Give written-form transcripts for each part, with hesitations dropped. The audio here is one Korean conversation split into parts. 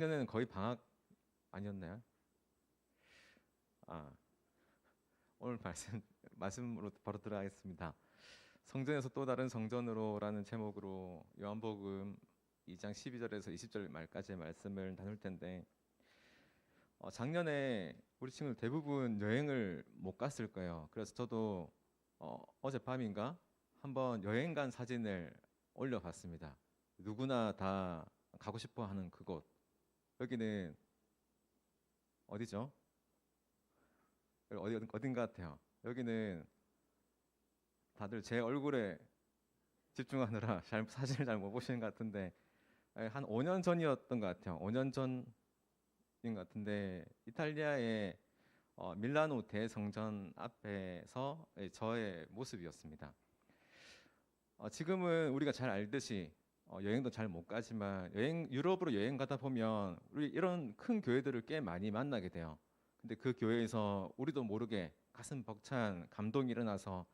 작년에는 거의 방학 아니었나요? 아, 오늘 말씀으로 바로 들어가겠습니다. 성전에서 또 다른 성전으로라는 제목으로 요한복음 2장 12절에서 20절 말까지의 말씀을 나눌 텐데, 작년에 우리 친구들 대부분 여행을 못 갔을 거예요. 그래서 저도 어젯밤인가 한번 여행 간 사진을 올려봤습니다. 누구나 다 가고 싶어 하는 그곳. 여기는 어디죠? 어딘가 같아요. 여기는 다들 제 얼굴에 집중하느라 사진을 잘 못 보시는 것 같은데, 한 5년 전이었던 것 같아요. 5년 전인 것 같은데 이탈리아의 밀라노 대성전 앞에서 저의 모습이었습니다. 지금은 우리가 잘 알듯이 여행도 잘 못 가지만 유럽으로 여행 가다 보면 우리 이런 큰 교회들을 꽤 많이 만나게 돼요. 근데 그 교회에서 우리도 모르게 가슴 벅찬 감동이 일어나서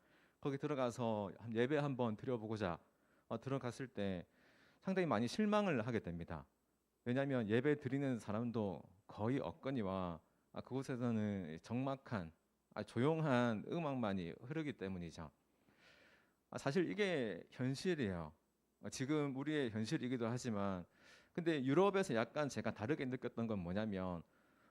거기 들어가서 예배 한번 드려보고자 들어갔을 때 상당히 많이 실망을 하게 됩니다. 왜냐하면 예배 드리는 사람도 거의 없거니와 그곳에서는 적막한 조용한 음악만이 흐르기 때문이죠. 사실 이게 현실이에요. 지금 우리의 현실이기도 하지만, 근데 유럽에서 약간 제가 다르게 느꼈던 건 뭐냐면,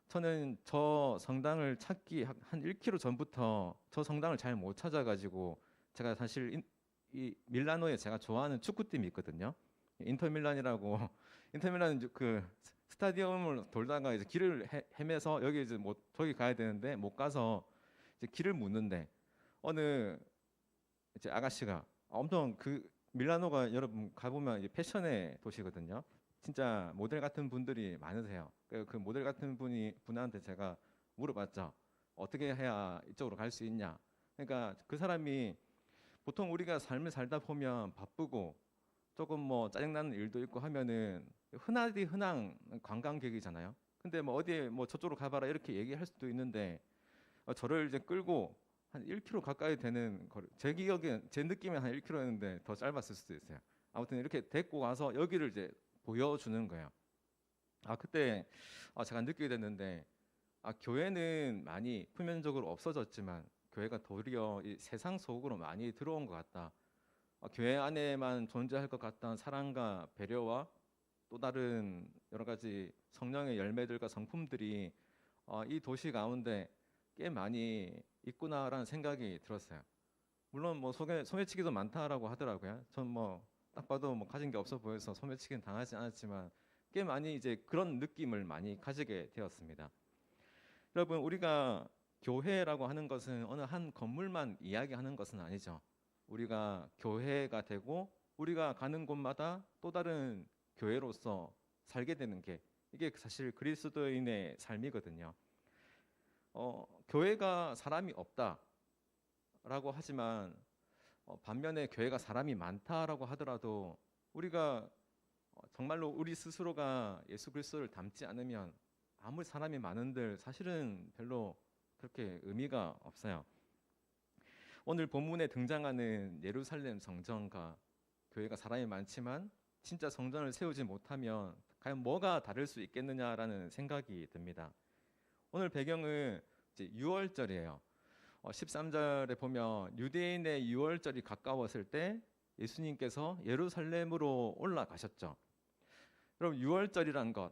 저는 저 성당을 찾기 한 1km 전부터 저 성당을 잘 못 찾아가지고, 제가 사실 이 밀라노에 제가 좋아하는 축구팀이 있거든요. 인터밀란이라고. 인터밀란은 이제 그 스타디움을 돌다가 이제 길을 헤매서 여기 이제 뭐 저기 가야 되는데 못 가서 이제 길을 묻는데, 어느 이제 아가씨가 엄청 그 밀라노가 여러분 가보면 이제 패션의 도시거든요. 진짜 모델 같은 분들이 많으세요. 그 모델 같은 분한테 제가 물어봤죠. 어떻게 해야 이쪽으로 갈 수 있냐? 그러니까 그 사람이 보통 우리가 삶을 살다 보면 바쁘고 조금 뭐 짜증나는 일도 있고 하면은 흔하디 흔한 관광객이잖아요. 근데 뭐 어디에 뭐 저쪽으로 가봐라 이렇게 얘기할 수도 있는데, 저를 이제 끌고 한 1km 가까이 되는 거리, 제 기억에 제 느낌에 한 1km였는데 더 짧았을 수도 있어요. 아무튼 이렇게 데리고 가서 여기를 이제 보여주는 거예요. 그때 제가 느끼게 됐는데, 교회는 많이 표면적으로 없어졌지만 교회가 도리어 이 세상 속으로 많이 들어온 것 같다. 교회 안에만 존재할 것 같다는 사랑과 배려와 또 다른 여러 가지 성령의 열매들과 성품들이 이 도시 가운데 꽤 많이 있구나라는 생각이 들었어요. 물론 뭐 소매치기도 많다라고 하더라고요. 전 뭐 딱 봐도 뭐 가진 게 없어 보여서 소매치기는 당하지 않았지만 꽤 많이 이제 그런 느낌을 많이 가지게 되었습니다. 여러분, 우리가 교회라고 하는 것은 어느 한 건물만 이야기하는 것은 아니죠. 우리가 교회가 되고 우리가 가는 곳마다 또 다른 교회로서 살게 되는 게, 이게 사실 그리스도인의 삶이거든요. 교회가 사람이 없다라고 하지만, 반면에 교회가 사람이 많다라고 하더라도 우리가 정말로 우리 스스로가 예수 그리스도를 닮지 않으면 아무리 사람이 많은들 사실은 별로 그렇게 의미가 없어요. 오늘 본문에 등장하는 예루살렘 성전과 교회가 사람이 많지만 진짜 성전을 세우지 못하면 과연 뭐가 다를 수 있겠느냐라는 생각이 듭니다. 오늘 배경은 이제 유월절이에요. 13절에 보면 유대인의 유월절이 가까웠을 때 예수님께서 예루살렘으로 올라가셨죠. 여러분, 유월절이란 것,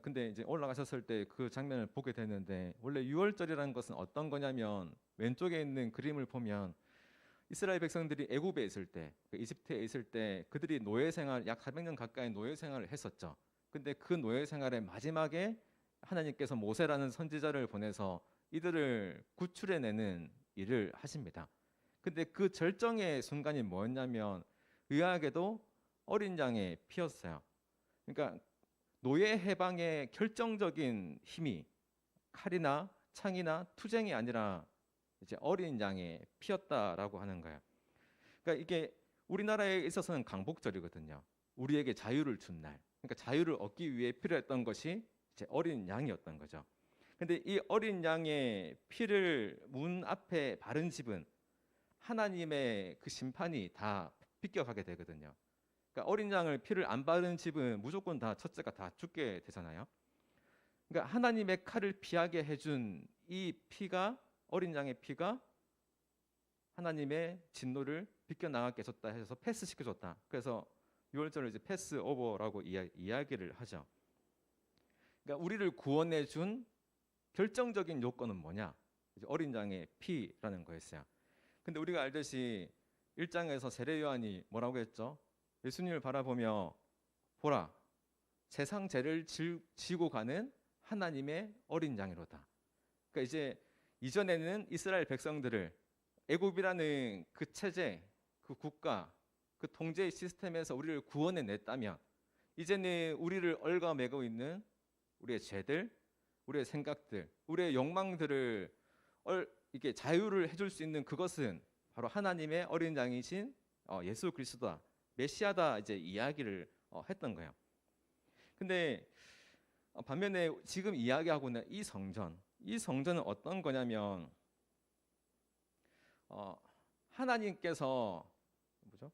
근데 이제 올라가셨을 때 그 장면을 보게 되는데, 원래 유월절이라는 것은 어떤 거냐면, 왼쪽에 있는 그림을 보면 이스라엘 백성들이 애굽에 있을 때, 그 이집트에 있을 때 그들이 노예 생활 약 400년 가까이 노예 생활을 했었죠. 근데 그 노예 생활의 마지막에 하나님께서 모세라는 선지자를 보내서 이들을 구출해내는 일을 하십니다. 근데 그 절정의 순간이 뭐였냐면, 의아하게도 어린 양의 피였어요. 그러니까 노예 해방의 결정적인 힘이 칼이나 창이나 투쟁이 아니라 이제 어린 양의 피였다라고 하는 거예요. 그러니까 이게 우리나라에 있어서는 강복절이거든요. 우리에게 자유를 준 날. 그러니까 자유를 얻기 위해 필요했던 것이 이제 어린 양이었던 거죠. 근데 이 어린 양의 피를 문 앞에 바른 집은 하나님의 그 심판이 다 비껴가게 되거든요. 그러니까 어린 양을 피를 안 바른 집은 무조건 다 첫째가 다 죽게 되잖아요. 그러니까 하나님의 칼을 피하게 해준 이 피가, 어린 양의 피가 하나님의 진노를 비껴나가게 해줬다 해서 패스시켜줬다. 그래서 6월절을 이제 패스 오버라고 이야기를 하죠. 그러니까 우리를 구원해준 결정적인 요건은 뭐냐? 이제 어린 양의 피라는 거였어요. 근데 우리가 알듯이 1장에서 세례 요한이 뭐라고 했죠? 예수님을 바라보며 보라, 세상 죄를 지고 가는 하나님의 어린 양이로다. 그러니까 이제 이전에는 이스라엘 백성들을 애굽이라는 그 체제, 그 국가, 그 통제 시스템에서 우리를 구원해 냈다면, 이제는 우리를 얽어매고 있는 우리의 죄들, 우리의 생각들, 우리의 욕망들을 이게 자유를 해줄 수 있는 그것은 바로 하나님의 어린 양이신 예수 그리스도다, 메시아다, 이제 이야기를 했던 거예요. 근데 반면에 지금 이야기하고 있는 이 성전은 어떤 거냐면 하나님께서 뭐죠?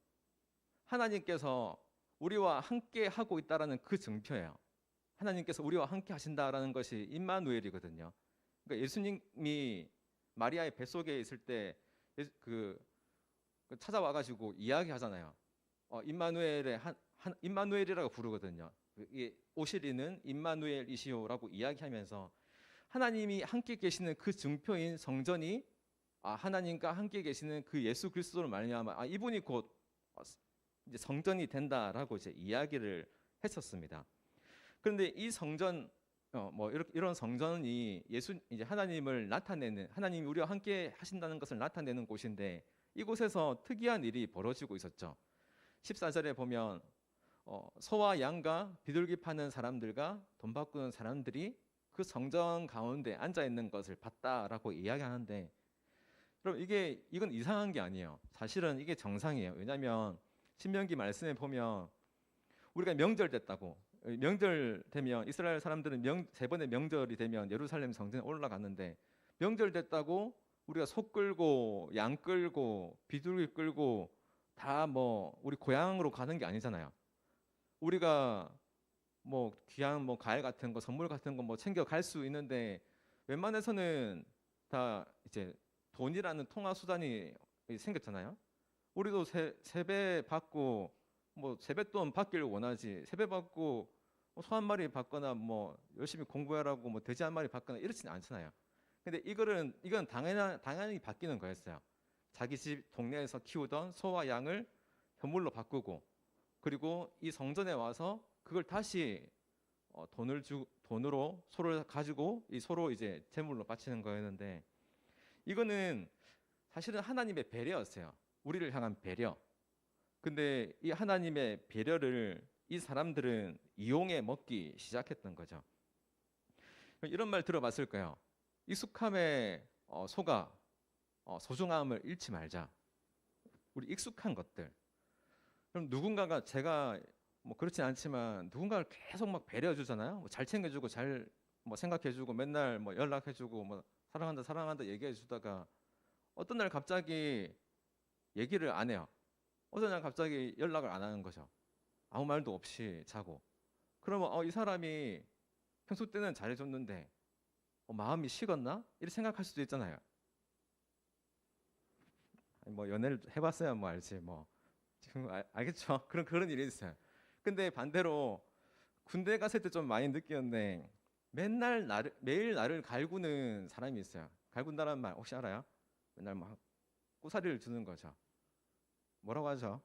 하나님께서 우리와 함께 하고 있다라는 그 증표예요. 하나님께서 우리와 함께 하신다라는 것이 임마누엘이거든요. 그러니까 예수님이 마리아의 뱃속에 있을 때 그 찾아와 가지고 이야기하잖아요. 임마누엘의 임마누엘이라고 부르거든요. 이 오시리는 임마누엘이시오라고 이야기하면서 하나님이 함께 계시는 그 증표인 성전이 하나님과 함께 계시는 그 예수 그리스도로 말미암아 이분이 곧 이제 성전이 된다라고 이제 이야기를 했었습니다. 그런데 이 성전 뭐 이런 성전이 이제 하나님을 나타내는, 하나님이 우리와 함께 하신다는 것을 나타내는 곳인데, 이곳에서 특이한 일이 벌어지고 있었죠. 14절에 보면 소와 양과 비둘기 파는 사람들과 돈 바꾸는 사람들이 그 성전 가운데 앉아 있는 것을 봤다라고 이야기하는데, 그럼 이건 이상한 게 아니에요. 사실은 이게 정상이에요. 왜냐하면 신명기 말씀에 보면 우리가 명절 됐다고, 명절 되면 이스라엘 사람들은 세 번의 명절이 되면 예루살렘 성전에 올라갔는데, 명절 됐다고 우리가 소 끌고 양 끌고 비둘기 끌고 다 뭐 우리 고향으로 가는 게 아니잖아요. 우리가 뭐 귀한 뭐 과일 같은 거, 선물 같은 거 뭐 챙겨 갈 수 있는데, 웬만해서는 다 이제 돈이라는 통화 수단이 생겼잖아요. 우리도 세배 받고 뭐 세뱃돈 받기를 원하지, 세배 받고 소 한 마리 받거나 뭐 열심히 공부하라고 뭐 돼지 한 마리 받거나 이렇지는 않잖아요. 근데 이건 당연히 바뀌는 거였어요. 자기 집 동네에서 키우던 소와 양을 현물로 바꾸고, 그리고 이 성전에 와서 그걸 다시 돈으로 소를 가지고 이 소로 이제 제물로 바치는 거였는데, 이거는 사실은 하나님의 배려였어요. 우리를 향한 배려. 근데 이 하나님의 배려를 이 사람들은 이용해 먹기 시작했던 거죠. 이런 말 들어봤을 거예요. 익숙함에 소가 소중함을 잃지 말자. 우리 익숙한 것들. 그럼 누군가가, 제가 뭐 그렇진 않지만 누군가를 계속 막 배려해 주잖아요. 뭐 잘 챙겨주고 잘 뭐 생각해주고 맨날 뭐 연락해주고 뭐 사랑한다 사랑한다 얘기해 주다가 어떤 날 갑자기 얘기를 안 해요. 어떤 날 갑자기 연락을 안 하는 거죠. 아무 말도 없이 자고. 그러면 이 사람이 평소 때는 잘해줬는데 마음이 식었나? 이렇게 생각할 수도 있잖아요. 뭐 연애를 해봤어야 뭐 알지 뭐. 지금 알겠죠? 그런 일이 있어요. 근데 반대로 군대 갔을 때 좀 많이 느꼈는데, 매일 나를 갈구는 사람이 있어요. 갈군다는 말 혹시 알아요? 맨날 막 꼬사리를 주는 거죠. 뭐라고 하죠?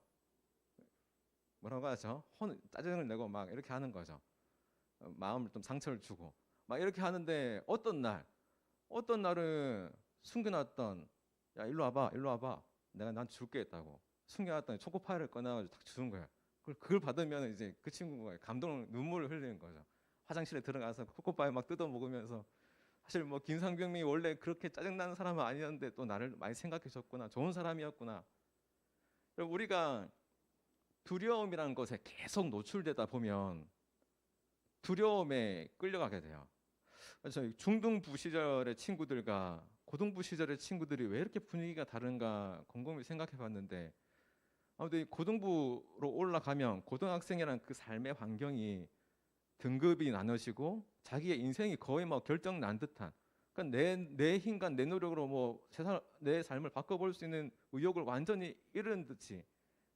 짜증을 내고 막 이렇게 하는 거죠. 마음을 좀 상처를 주고 막 이렇게 하는데, 어떤 날은 숨겨놨던, 야 일로 와봐 내가 난 줄게 했다고 숨겨놨던 초코파이를 꺼내가지고 딱 주는 거예요. 그걸 받으면 이제 그 친구가 눈물을 흘리는 거죠. 화장실에 들어가서 초코파이 막 뜯어 먹으면서, 사실 뭐 김상병이 원래 그렇게 짜증나는 사람은 아니었는데 또 나를 많이 생각해 줬구나, 좋은 사람이었구나. 우리가 두려움이라는 것에 계속 노출되다 보면 두려움에 끌려가게 돼요. 저희 중등부 시절의 친구들과 고등부 시절의 친구들이 왜 이렇게 분위기가 다른가 곰곰이 생각해 봤는데, 아무튼 고등부로 올라가면 고등학생이라는 그 삶의 환경이 등급이 나눠지고 자기의 인생이 거의 뭐 결정 난 듯한, 그러니까 내 힘과 내 노력으로 뭐 내 삶을 바꿔볼 수 있는 의욕을 완전히 잃은 듯이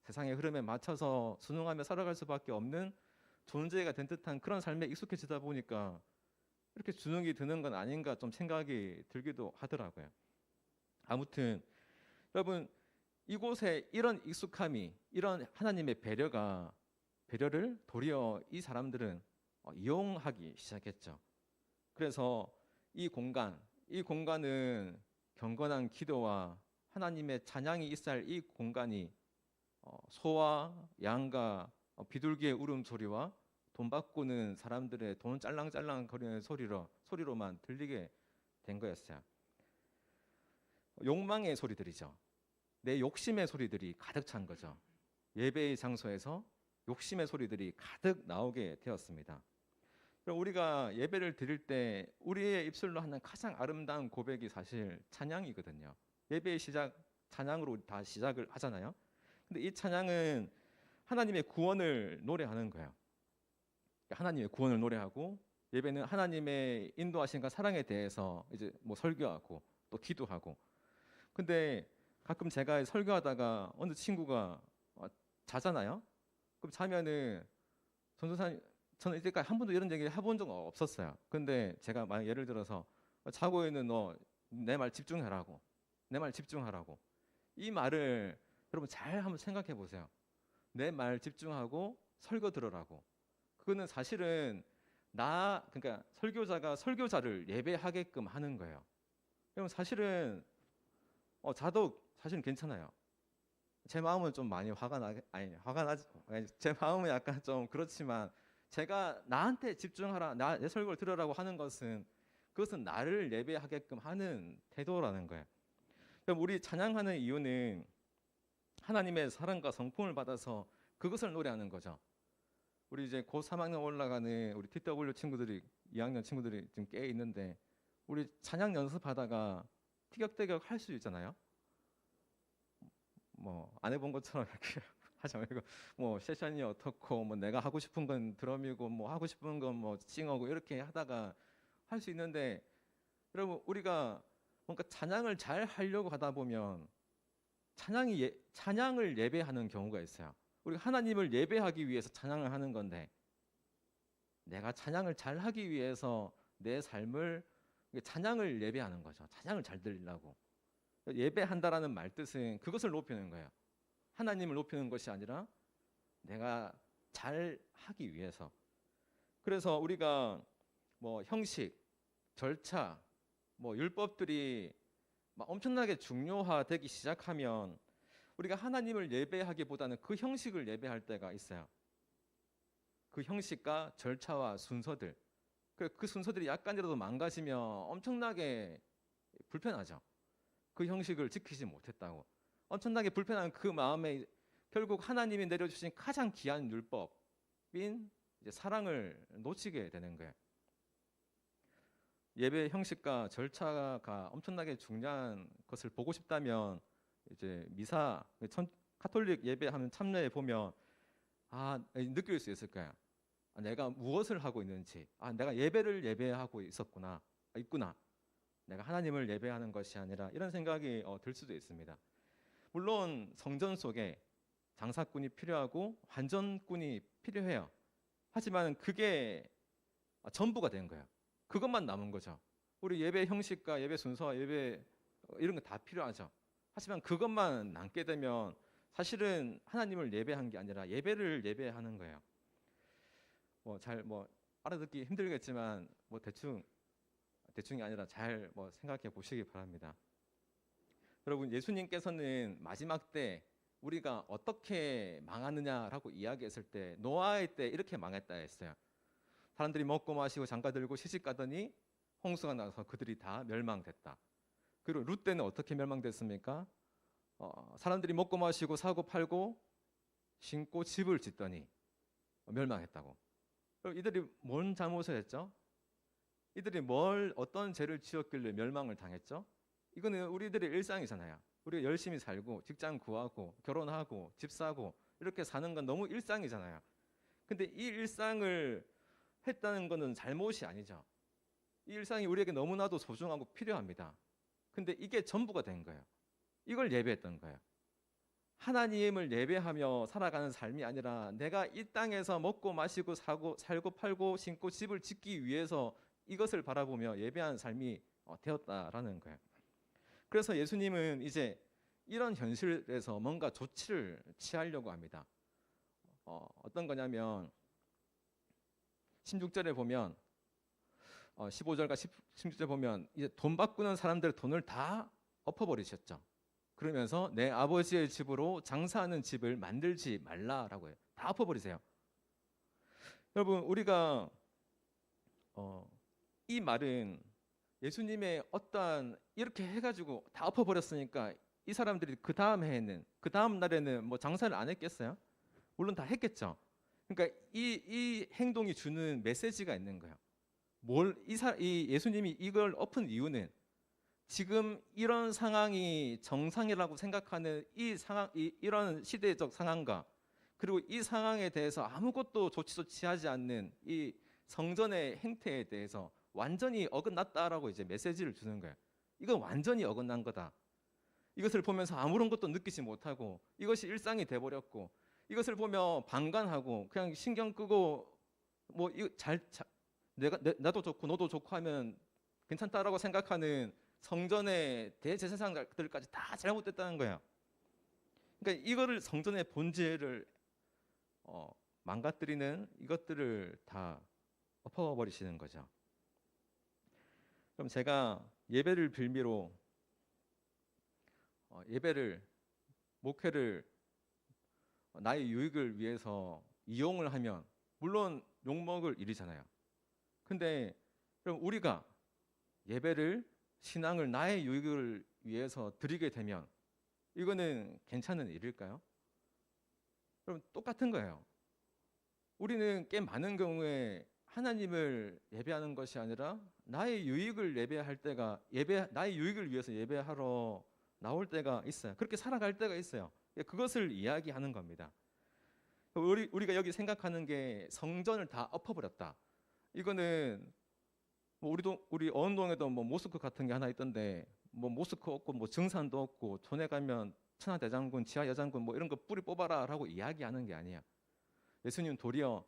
세상의 흐름에 맞춰서 순응하며 살아갈 수밖에 없는 존재가 된 듯한 그런 삶에 익숙해지다 보니까 이렇게 주눅이 드는 건 아닌가 좀 생각이 들기도 하더라고요. 아무튼 여러분, 이곳에 이런 익숙함이, 이런 하나님의 배려를 도리어 이 사람들은 이용하기 시작했죠. 그래서 이 공간은 경건한 기도와 하나님의 찬양이 있어야 할 이 공간이 소와 양과 비둘기의 울음소리와 돈 바꾸는 사람들의 돈 짤랑짤랑 거리는 소리로만 들리게 된 거였어요. 욕망의 소리들이죠. 내 욕심의 소리들이 가득 찬 거죠. 예배의 장소에서 욕심의 소리들이 가득 나오게 되었습니다. 그럼 우리가 예배를 드릴 때 우리의 입술로 하는 가장 아름다운 고백이 사실 찬양이거든요. 예배의 시작, 찬양으로 다 시작을 하잖아요. 근데 이 찬양은 하나님의 구원을 노래하는 거예요. 하나님의 구원을 노래하고, 예배는 하나님의 인도하심과 사랑에 대해서 이제 뭐 설교하고 또 기도하고. 근데 가끔 제가 설교하다가 어느 친구가 자잖아요. 그럼 자면은 전도사님, 저는 이때까지 한 번도 이런 얘기 해본 적 없었어요. 근데 제가 만약 예를 들어서 자고 있는 너 내 말 집중하라고, 내 말 집중하라고, 이 말을 여러분 잘 한번 생각해 보세요. 내 말 집중하고 설교 들으라고. 그거는 사실은 그러니까 설교자가 설교자를 예배하게끔 하는 거예요. 그럼 사실은 자도 사실은 괜찮아요. 제 마음은 좀 많이 제 마음은 약간 좀 그렇지만, 제가 나한테 집중하라, 내 설교를 들으라고 하는 것은, 그것은 나를 예배하게끔 하는 태도라는 거예요. 그럼 우리 찬양하는 이유는 하나님의 사랑과 성품을 받아서 그것을 노래하는 거죠. 우리 이제 고 3학년 올라가는 우리 TW 친구들이, 2학년 친구들이 지금 꽤 있는데, 우리 찬양 연습하다가 티격태격 할 수 있잖아요. 뭐 안 해본 것처럼 이렇게 하지 말고, 뭐 세션이 어떻고, 뭐 내가 하고 싶은 건 드럼이고, 뭐 하고 싶은 건 뭐 싱어고, 이렇게 하다가 할 수 있는데, 여러분 우리가 뭔가 찬양을 잘 하려고 하다 보면 찬양을 예배하는 경우가 있어요. 우리가 하나님을 예배하기 위해서 찬양을 하는 건데, 내가 찬양을 잘 하기 위해서 내 삶을, 찬양을 예배하는 거죠. 찬양을 잘 들리려고. 예배한다라는 말 뜻은 그것을 높이는 거예요. 하나님을 높이는 것이 아니라 내가 잘 하기 위해서. 그래서 우리가 뭐 형식, 절차, 뭐 율법들이 막 엄청나게 중요화되기 시작하면 우리가 하나님을 예배하기보다는 그 형식을 예배할 때가 있어요. 그 형식과 절차와 순서들, 그 순서들이 약간이라도 망가지면 엄청나게 불편하죠. 그 형식을 지키지 못했다고 엄청나게 불편한 그 마음에 결국 하나님이 내려주신 가장 귀한 율법인 이제 사랑을 놓치게 되는 거예요. 예배 형식과 절차가 엄청나게 중요한 것을 보고 싶다면, 이제 미사, 카톨릭 예배하는 참례에 보면 느낄 수 있을 거야. 내가 무엇을 하고 있는지, 내가 예배를 예배하고 있구나. 내가 하나님을 예배하는 것이 아니라, 이런 생각이 들 수도 있습니다. 물론 성전 속에 장사꾼이 필요하고 환전꾼이 필요해요. 하지만 그게 전부가 된 거예요. 그것만 남은 거죠. 우리 예배 형식과 예배 순서와 예배 이런 거 다 필요하죠. 하지만 그것만 남게 되면 사실은 하나님을 예배한 게 아니라 예배를 예배하는 거예요. 잘 알아듣기 힘들겠지만 대충이 아니라 잘 생각해 보시기 바랍니다. 여러분, 예수님께서는 마지막 때 우리가 어떻게 망하느냐라고 이야기했을 때, 노아의 때 이렇게 망했다 했어요. 사람들이 먹고 마시고 장가 들고 시집 가더니 홍수가 나서 그들이 다 멸망됐다. 그리고 룻 때는 어떻게 멸망됐습니까? 사람들이 먹고 마시고 사고 팔고 신고 집을 짓더니 멸망했다고. 그럼 이들이 뭔 잘못을 했죠? 이들이 어떤 죄를 지었길래 멸망을 당했죠? 이거는 우리들의 일상이잖아요. 우리가 열심히 살고 직장 구하고 결혼하고 집 사고 이렇게 사는 건 너무 일상이잖아요. 근데 이 일상을 했다는 것은 잘못이 아니죠. 이 일상이 우리에게 너무나도 소중하고 필요합니다. 근데 이게 전부가 된 거예요. 이걸 예배했던 거예요. 하나님을 예배하며 살아가는 삶이 아니라 내가 이 땅에서 먹고 마시고 사고 살고 팔고 신고 집을 짓기 위해서 이것을 바라보며 예배하는 삶이 되었다라는 거예요. 그래서 예수님은 이제 이런 현실에서 뭔가 조치를 취하려고 합니다. 어떤 거냐면 16절에 보면 15절과 16절 보면 이제 돈 바꾸는 사람들 돈을 다 엎어버리셨죠. 그러면서 내 아버지의 집으로 장사하는 집을 만들지 말라라고 해요. 다 엎어버리세요. 여러분 우리가 이 말은 예수님의 어떠한 이렇게 해가지고 다 엎어버렸으니까 이 사람들이 그 다음 해에는 그 다음 날에는 뭐 장사를 안 했겠어요? 물론 다 했겠죠. 그러니까 이 행동이 주는 메시지가 있는 거예요. 이 예수님이 이걸 엎은 이유는 지금 이런 상황이 정상이라고 생각하는 이 상황, 이런 시대적 상황과 그리고 이 상황에 대해서 아무것도 조치도 취하지 않는 이 성전의 행태에 대해서 완전히 어긋났다라고 이제 메시지를 주는 거예요. 이건 완전히 어긋난 거다. 이것을 보면서 아무런 것도 느끼지 못하고 이것이 일상이 돼버렸고 이것을 보며 방관하고 그냥 신경 끄고 뭐 이거 나도 좋고 너도 좋고 하면 괜찮다라고 생각하는 성전의 대제사장들까지 다 잘못됐다는 거예요. 그러니까 이거를 성전의 본질을 망가뜨리는 이것들을 다 엎어버리시는 거죠. 그럼 제가 예배를 빌미로 목회를 나의 유익을 위해서 이용을 하면 물론 욕먹을 일이잖아요. 근데 그럼 우리가 예배를 신앙을 나의 유익을 위해서 드리게 되면 이거는 괜찮은 일일까요? 그럼 똑같은 거예요. 우리는 꽤 많은 경우에 하나님을 예배하는 것이 아니라 나의 유익을 예배할 때가 나의 유익을 위해서 예배하러 나올 때가 있어요. 그렇게 살아갈 때가 있어요. 그것을 이야기하는 겁니다. 우리가 여기 생각하는 게 성전을 다 엎어버렸다. 이거는 뭐 우리 어원동에도 뭐 모스크 같은 게 하나 있던데 뭐 모스크 없고 뭐 증산도 없고 촌에 가면 천하대장군, 지하여장군 뭐 이런 거 뿌리 뽑아라라고 이야기하는 게 아니야. 예수님은 도리어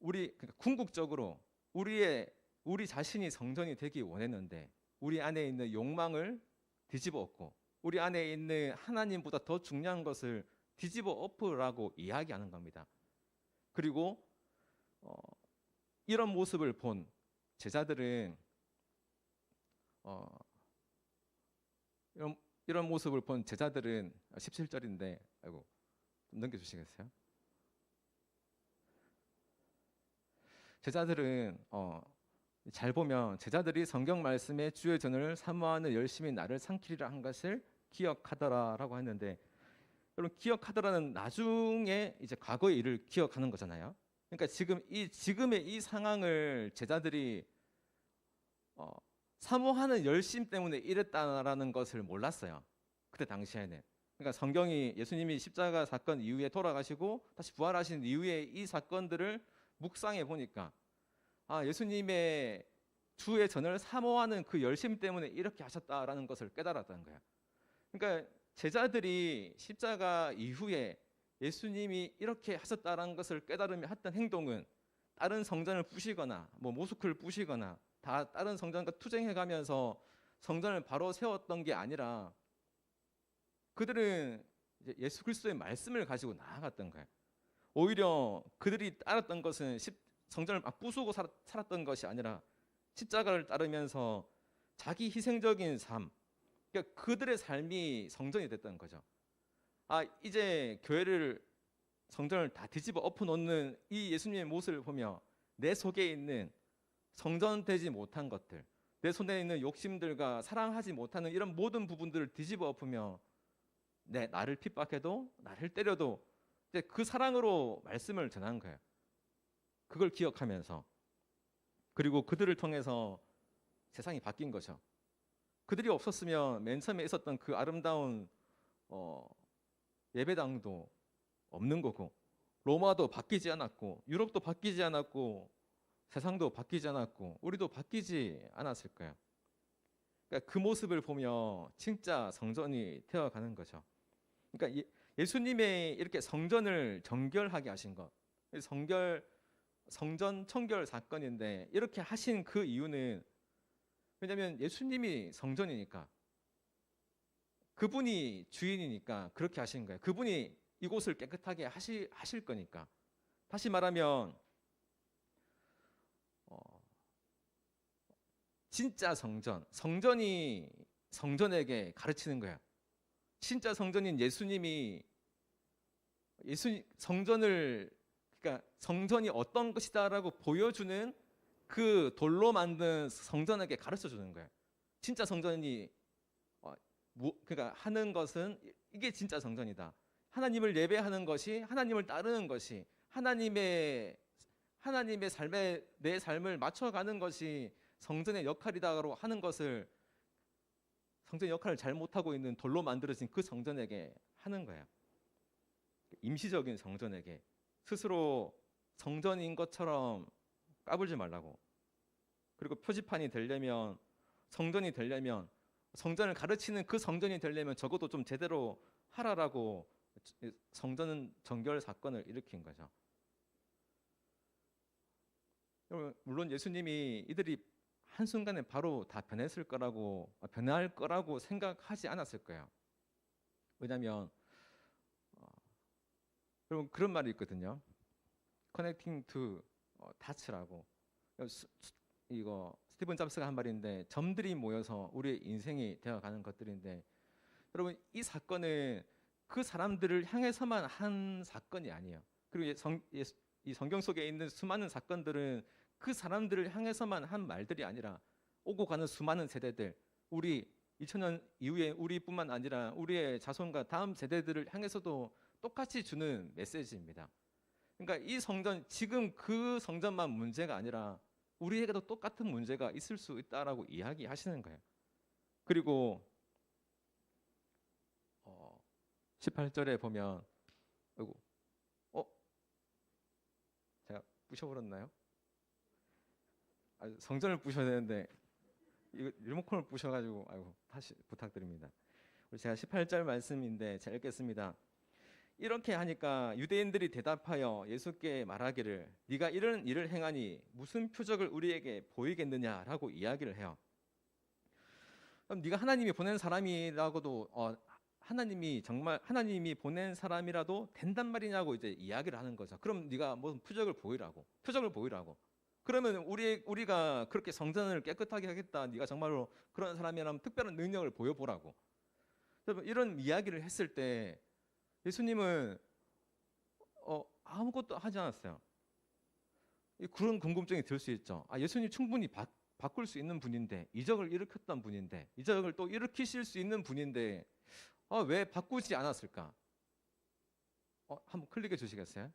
그러니까 궁극적으로 우리 자신이 성전이 되기 원했는데 우리 안에 있는 욕망을 뒤집어 엎고 우리 안에 있는 하나님보다 더 중요한 것을 뒤집어 엎으라고 이야기하는 겁니다. 그리고 이런 모습을 본 제자들은 이런 모습을 본 제자들은 17절인데 아이고 좀 넘겨주시겠어요? 제자들은 잘 보면 제자들이 성경 말씀에 주의 전을 사모하는 열심히 나를 삼키리라 한 것을 기억하더라라고 했는데 여러분 기억하더라는 나중에 이제 과거의 일을 기억하는 거잖아요. 그러니까 지금의 이 상황을 제자들이 사모하는 열심 때문에 이랬다라는 것을 몰랐어요. 그때 당시에는. 그러니까 성경이 예수님이 십자가 사건 이후에 돌아가시고 다시 부활하신 이후에 이 사건들을 묵상해 보니까 예수님의 주의 전을 사모하는 그 열심 때문에 이렇게 하셨다라는 것을 깨달았다는 거예요. 그러니까 제자들이 십자가 이후에 예수님이 이렇게 하셨다라는 것을 깨달으며 했던 행동은 다른 성전을 부시거나 뭐 모스크를 부시거나 다 다른 성전과 투쟁해 가면서 성전을 바로 세웠던 게 아니라 그들은 이제 예수 그리스도의 말씀을 가지고 나아갔던 거예요. 오히려 그들이 따랐던 것은 성전을 막 부수고 살았던 것이 아니라 십자가를 따르면서 자기 희생적인 삶, 그러니까 그들의 삶이 성전이 됐던 거죠. 이제 성전을 다 뒤집어 엎어놓는 이 예수님의 모습을 보며 내 속에 있는 성전되지 못한 것들, 내 손에 있는 욕심들과 사랑하지 못하는 이런 모든 부분들을 뒤집어 엎으며 나를 핍박해도 나를 때려도 이제 그 사랑으로 말씀을 전한 거예요. 그걸 기억하면서 그리고 그들을 통해서 세상이 바뀐 거죠. 그들이 없었으면 맨 처음에 있었던 그 아름다운 예배당도 없는 거고 로마도 바뀌지 않았고 유럽도 바뀌지 않았고 세상도 바뀌지 않았고 우리도 바뀌지 않았을 거예요. 그러니까 그 모습을 보며 진짜 성전이 되어가는 거죠. 그러니까 예수님의 이렇게 성전을 정결하게 하신 것, 성전 청결 사건인데 이렇게 하신 그 이유는 왜냐하면 예수님이 성전이니까, 그분이 주인이니까 그렇게 하신 거예요. 그분이 이곳을 깨끗하게 하실 거니까. 다시 말하면 진짜 성전이 성전에게 가르치는 거야. 진짜 성전인 예수님이 성전을, 그러니까 성전이 어떤 것이다라고 보여주는 그 돌로 만든 성전에게 가르쳐 주는 거예요. 진짜 성전이 그러니까 하는 것은 이게 진짜 성전이다. 하나님을 예배하는 것이, 하나님을 따르는 것이, 하나님의 삶에 내 삶을 맞춰가는 것이 성전의 역할이다라고 하는 것을, 성전의 역할을 잘 못하고 있는 돌로 만들어진 그 성전에게 하는 거예요. 임시적인 성전에게 스스로 성전인 것처럼 까불지 말라고. 그리고 표지판이 되려면, 성전이 되려면, 성전을 가르치는 그 성전이 되려면 적어도 좀 제대로 하라라고 성전 정결 사건을 일으킨 거죠. 물론 예수님이 이들이 한순간에 바로 다 변할 거라고 생각하지 않았을 거예요. 왜냐하면 여러분 그런 말이 있거든요. Connecting to touch라고. 이거 스티븐 잡스가 한 말인데, 점들이 모여서 우리의 인생이 되어가는 것들인데, 여러분 이 사건은 그 사람들을 향해서만 한 사건이 아니에요. 그리고 이 성경 속에 있는 수많은 사건들은 그 사람들을 향해서만 한 말들이 아니라 오고 가는 수많은 세대들, 우리 2000년 이후에 우리뿐만 아니라 우리의 자손과 다음 세대들을 향해서도 똑같이 주는 메시지입니다. 그러니까 이 성전, 지금 그 성전만 문제가 아니라 우리에게도 똑같은 문제가 있을 수 있다라고 이야기하시는 거예요. 그리고 18절에 보면, 아이고, 제가 부셔버렸나요? 성전을 부셔야 되는데 이거 리모컨을 부셔가지고, 아이고, 다시 부탁드립니다. 제가 18절 말씀인데 잘 읽겠습니다. 이렇게 하니까 유대인들이 대답하여 예수께 말하기를, 네가 이런 일을 행하니 무슨 표적을 우리에게 보이겠느냐라고 이야기를 해요. 그럼 네가 하나님이 보낸 사람이라고도 하나님이 정말 하나님이 보낸 사람이라도 된단 말이냐고 이제 이야기를 하는 거죠. 그럼 네가 무슨 표적을 보이라고. 그러면 우리가 그렇게 성전을 깨끗하게 하겠다, 네가 정말로 그런 사람이라면 특별한 능력을 보여보라고. 이런 이야기를 했을 때 예수님은 아무것도 하지 않았어요. 그런 궁금증이 들 수 있죠. 예수님 충분히 바꿀 수 있는 분인데, 이적을 일으켰던 분인데, 이적을 또 일으키실 수 있는 분인데 왜 바꾸지 않았을까? 한번 클릭해 주시겠어요?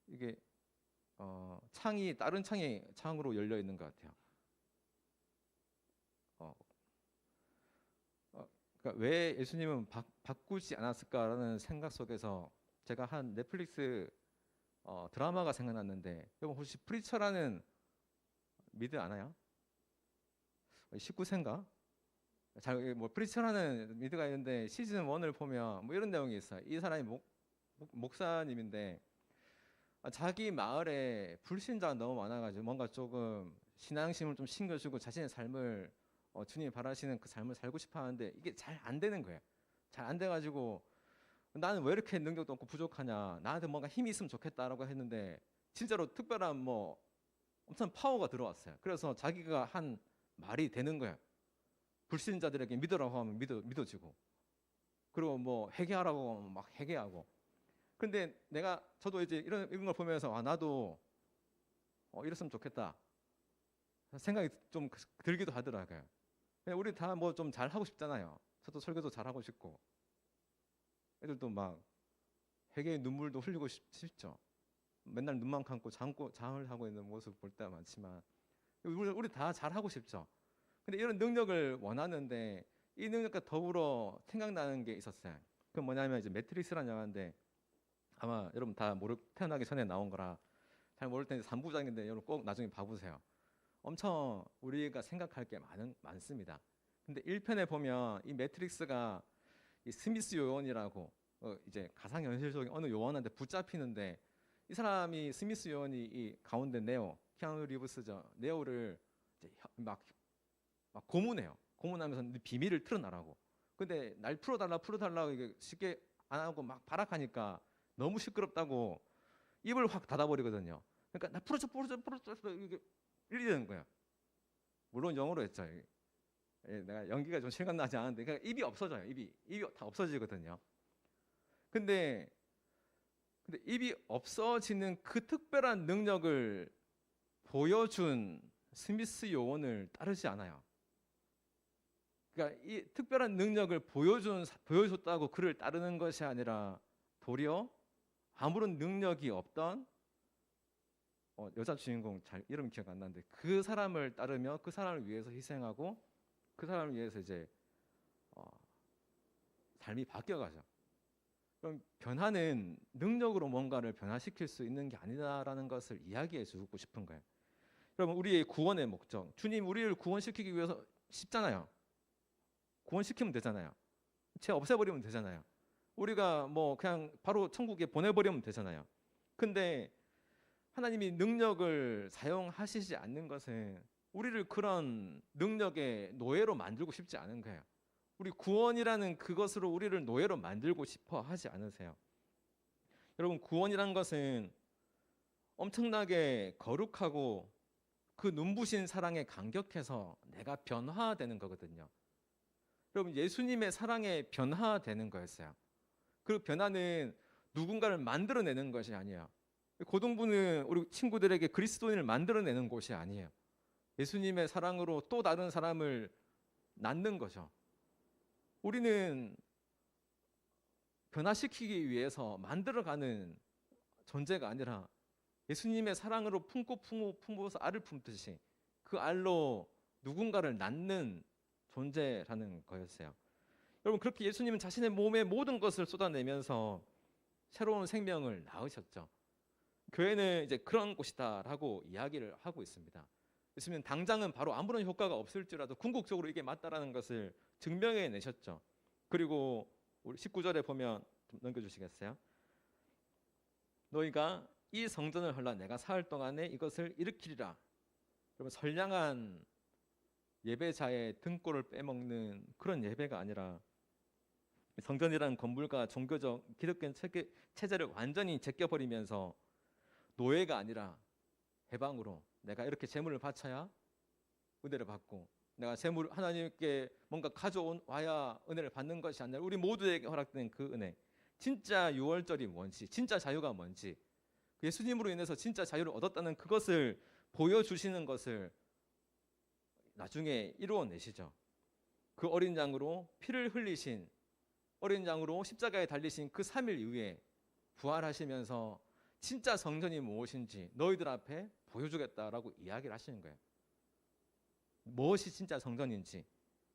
이게 다른 창으로 열려 있는 것 같아요. 그러니까 왜 예수님은 바꾸지 않았을까라는 생각 속에서 제가 한 넷플릭스 드라마가 생각났는데, 여러분 혹시 프리처라는 미드 아나요? 19세인가? 프리처라는 미드가 있는데 시즌 1을 보면 뭐 이런 내용이 있어요. 이 사람이 목사님인데 자기 마을에 불신자가 너무 많아가지고 뭔가 조금 신앙심을 좀 심겨주고 자신의 삶을 주님이 바라시는 그 삶을 살고 싶어 하는데 이게 잘 안 되는 거예요. 잘 안 돼가지고 나는 왜 이렇게 능력도 없고 부족하냐, 나한테 뭔가 힘이 있으면 좋겠다라고 했는데 진짜로 특별한 뭐 엄청 파워가 들어왔어요. 그래서 자기가 한 말이 되는 거예요. 불신자들에게 믿으라고 하면 믿어지고, 그리고 뭐 회개하라고 하면 막 회개하고. 근데 저도 이제 이런 걸 보면서 나도 이랬으면 좋겠다 생각이 좀 들기도 하더라고요. 우리 다 뭐 좀 잘하고 싶잖아요. 저도 설교도 잘하고 싶고, 애들도 막 회개의 눈물도 흘리고 싶죠. 맨날 눈만 감고 잠을 하고 있는 모습 볼 때가 많지만 우리 다 잘하고 싶죠. 근데 이런 능력을 원하는데 이 능력과 더불어 생각나는 게 있었어요. 그건 뭐냐면 이제 매트릭스라는 영화인데, 아마 여러분 다 태어나기 전에 나온 거라 잘 모를 텐데 3부작인데 여러분 꼭 나중에 봐보세요. 엄청 우리가 생각할 게 많습니다. 근데 1편에 보면 이 매트릭스가 이 스미스 요원이라고 이제 가상현실적인 어느 요원한테 붙잡히는데, 이 사람이 스미스 요원이 이 가운데 키아누 리브스죠. 네오를 이제 막 고문해요. 고문하면서 네 비밀을 틀어놔라고. 근데 날 풀어달라고 이게 쉽게 안 하고 막 발악하니까 너무 시끄럽다고 입을 확 닫아버리거든요. 그러니까 나 풀어줘 이게 이러는 거예요. 물론 영어로 했죠. 내가 연기가 좀 실감 나지 않은데, 그러니까 입이 없어져요. 입이 다 없어지거든요. 근데 입이 없어지는 그 특별한 능력을 보여준 스미스 요원을 따르지 않아요. 그러니까 이 특별한 능력을 보여줬다고 그를 따르는 것이 아니라 도리어 아무런 능력이 없던 여자 주인공 잘 이름 기억 안 나는데 그 사람을 따르며 그 사람을 위해서 희생하고 그 사람을 위해서 이제 삶이 바뀌어가죠. 그럼 변화는 능력으로 뭔가를 변화시킬 수 있는 게 아니다라는 것을 이야기해 주고 싶은 거예요. 여러분, 우리의 구원의 목적, 주님 우리를 구원시키기 위해서 쉽잖아요. 구원시키면 되잖아요. 죄 없애버리면 되잖아요. 우리가 뭐 그냥 바로 천국에 보내버리면 되잖아요. 근데 하나님이 능력을 사용하시지 않는 것은 우리를 그런 능력의 노예로 만들고 싶지 않은 거예요. 우리 구원이라는 그것으로 우리를 노예로 만들고 싶어 하지 않으세요. 여러분, 구원이란 것은 엄청나게 거룩하고 그 눈부신 사랑에 감격해서 내가 변화되는 거거든요. 여러분, 예수님의 사랑에 변화되는 거였어요. 그 변화는 누군가를 만들어내는 것이 아니에요. 고등부는 우리 친구들에게 그리스도인을 만들어내는 곳이 아니에요. 예수님의 사랑으로 또 다른 사람을 낳는 거죠. 우리는 변화시키기 위해서 만들어가는 존재가 아니라 예수님의 사랑으로 품고서 알을 품듯이 그 알로 누군가를 낳는 존재라는 거였어요. 여러분, 그렇게 예수님은 자신의 몸의 모든 것을 쏟아내면서 새로운 생명을 낳으셨죠. 교회는 이제 그런 곳이다라고 이야기를 하고 있습니다. 예수님은 당장은 바로 아무런 효과가 없을지라도 궁극적으로 이게 맞다라는 것을 증명해 내셨죠. 그리고 우리 19절에 보면 좀 넘겨주시겠어요? 너희가 이 성전을 헐라 내가 사흘 동안에 이것을 일으키리라. 여러분, 선량한 예배자의 등골을 빼먹는 그런 예배가 아니라 성전이라는 건물과 종교적 기독교 체제를 완전히 제껴버리면서 노예가 아니라 해방으로 내가 이렇게 제물을 바쳐야 은혜를 받고, 내가 제물 하나님께 뭔가 가져와야 은혜를 받는 것이 아니라 우리 모두에게 허락된 그 은혜, 진짜 유월절이 뭔지, 진짜 자유가 뭔지, 예수님으로 인해서 진짜 자유를 얻었다는 그것을 보여주시는 것을 나중에 이루어내시죠. 그 어린 양으로 피를 흘리신, 어린 양으로 십자가에 달리신 그 3일 이후에 부활하시면서 진짜 성전이 무엇인지 너희들 앞에 보여주겠다라고 이야기를 하시는 거예요. 무엇이 진짜 성전인지,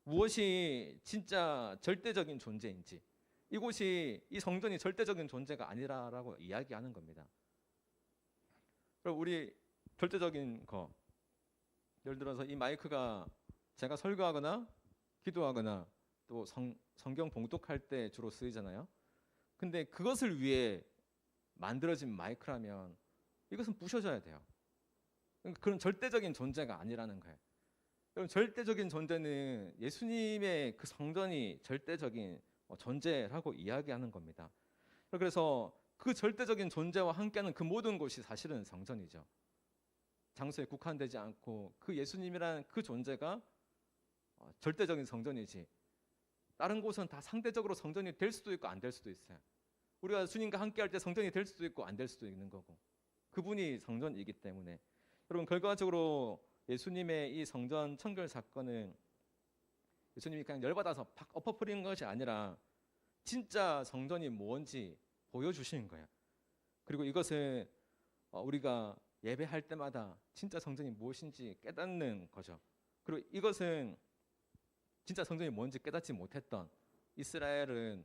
무엇이 진짜 절대적인 존재인지, 이 성전이 절대적인 존재가 아니라라고 이야기하는 겁니다. 그럼 우리 절대적인 거, 예를 들어서 이 마이크가 제가 설교하거나 기도하거나 또 성경 봉독할 때 주로 쓰이잖아요. 근데 그것을 위해 만들어진 마이크라면 이것은 부셔져야 돼요. 그런 절대적인 존재가 아니라는 거예요. 그럼 절대적인 존재는 예수님의 그 성전이 절대적인 존재라고 이야기하는 겁니다. 그래서 그 절대적인 존재와 함께하는 그 모든 곳이 사실은 성전이죠. 장소에 국한되지 않고 그 예수님이라는 그 존재가 절대적인 성전이지, 다른 곳은 다 상대적으로 성전이 될 수도 있고 안 될 수도 있어요. 우리가 주님과 함께할 때 성전이 될 수도 있고 안 될 수도 있는 거고, 그분이 성전이기 때문에 여러분, 결과적으로 예수님의 이 성전 청결 사건은 예수님이 그냥 열받아서 팍 엎어버리는 것이 아니라 진짜 성전이 뭔지 보여주시는 거예요. 그리고 이것은 우리가 예배할 때마다 진짜 성전이 무엇인지 깨닫는 거죠. 그리고 이것은 진짜 성전이 뭔지 깨닫지 못했던 이스라엘은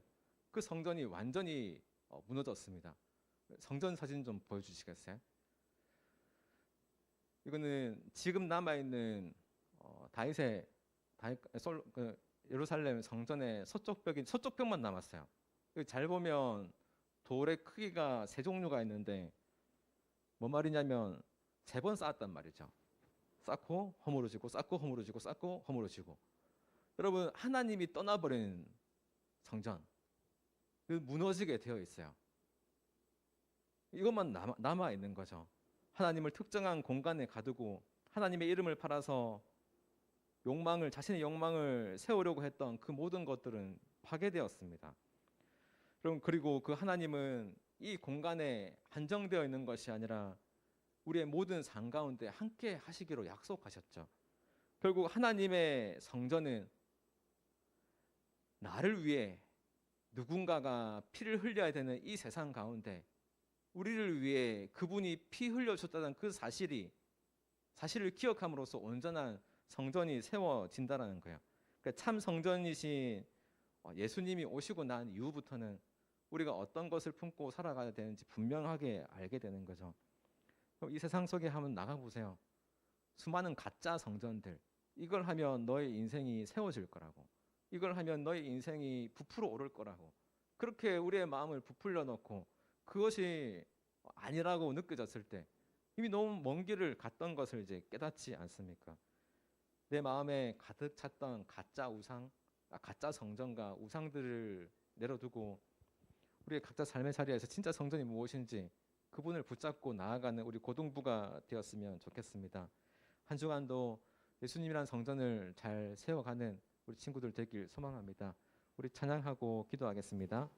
그 성전이 완전히 무너졌습니다. 성전 사진 좀 보여주시겠어요? 이거는 지금 남아 있는 다윗의 예루살렘 성전의 서쪽 벽만 남았어요. 이거 잘 보면 돌의 크기가 세 종류가 있는데 뭐 말이냐면 세 번 쌓았단 말이죠. 쌓고 허물어지고 쌓고 허물어지고 쌓고 허물어지고. 여러분 하나님이 떠나버린 성전 그 무너지게 되어 있어요. 이것만 남아 있는 거죠. 하나님을 특정한 공간에 가두고 하나님의 이름을 팔아서 자신의 욕망을 세우려고 했던 그 모든 것들은 파괴되었습니다. 그리고 그 하나님은 이 공간에 한정되어 있는 것이 아니라 우리의 모든 삶 가운데 함께 하시기로 약속하셨죠. 결국 하나님의 성전은 나를 위해 누군가가 피를 흘려야 되는 이 세상 가운데 우리를 위해 그분이 피 흘려줬다는 그 사실을 기억함으로써 온전한 성전이 세워진다는 거예요. 그러니까 참 성전이신 예수님이 오시고 난 이후부터는 우리가 어떤 것을 품고 살아가야 되는지 분명하게 알게 되는 거죠. 그럼 이 세상 속에 한번 나가보세요. 수많은 가짜 성전들. 이걸 하면 너의 인생이 세워질 거라고. 이걸 하면 너의 인생이 부풀어 오를 거라고. 그렇게 우리의 마음을 부풀려 놓고 그것이 아니라고 느껴졌을 때 이미 너무 먼 길을 갔던 것을 이제 깨닫지 않습니까? 내 마음에 가득 찼던 가짜 성전과 우상들을 내려두고 우리의 각자 삶의 자리에서 진짜 성전이 무엇인지 그분을 붙잡고 나아가는 우리 고등부가 되었으면 좋겠습니다. 한 주간도 예수님이란 성전을 잘 세워가는 우리 친구들 되길 소망합니다. 우리 찬양하고 기도하겠습니다.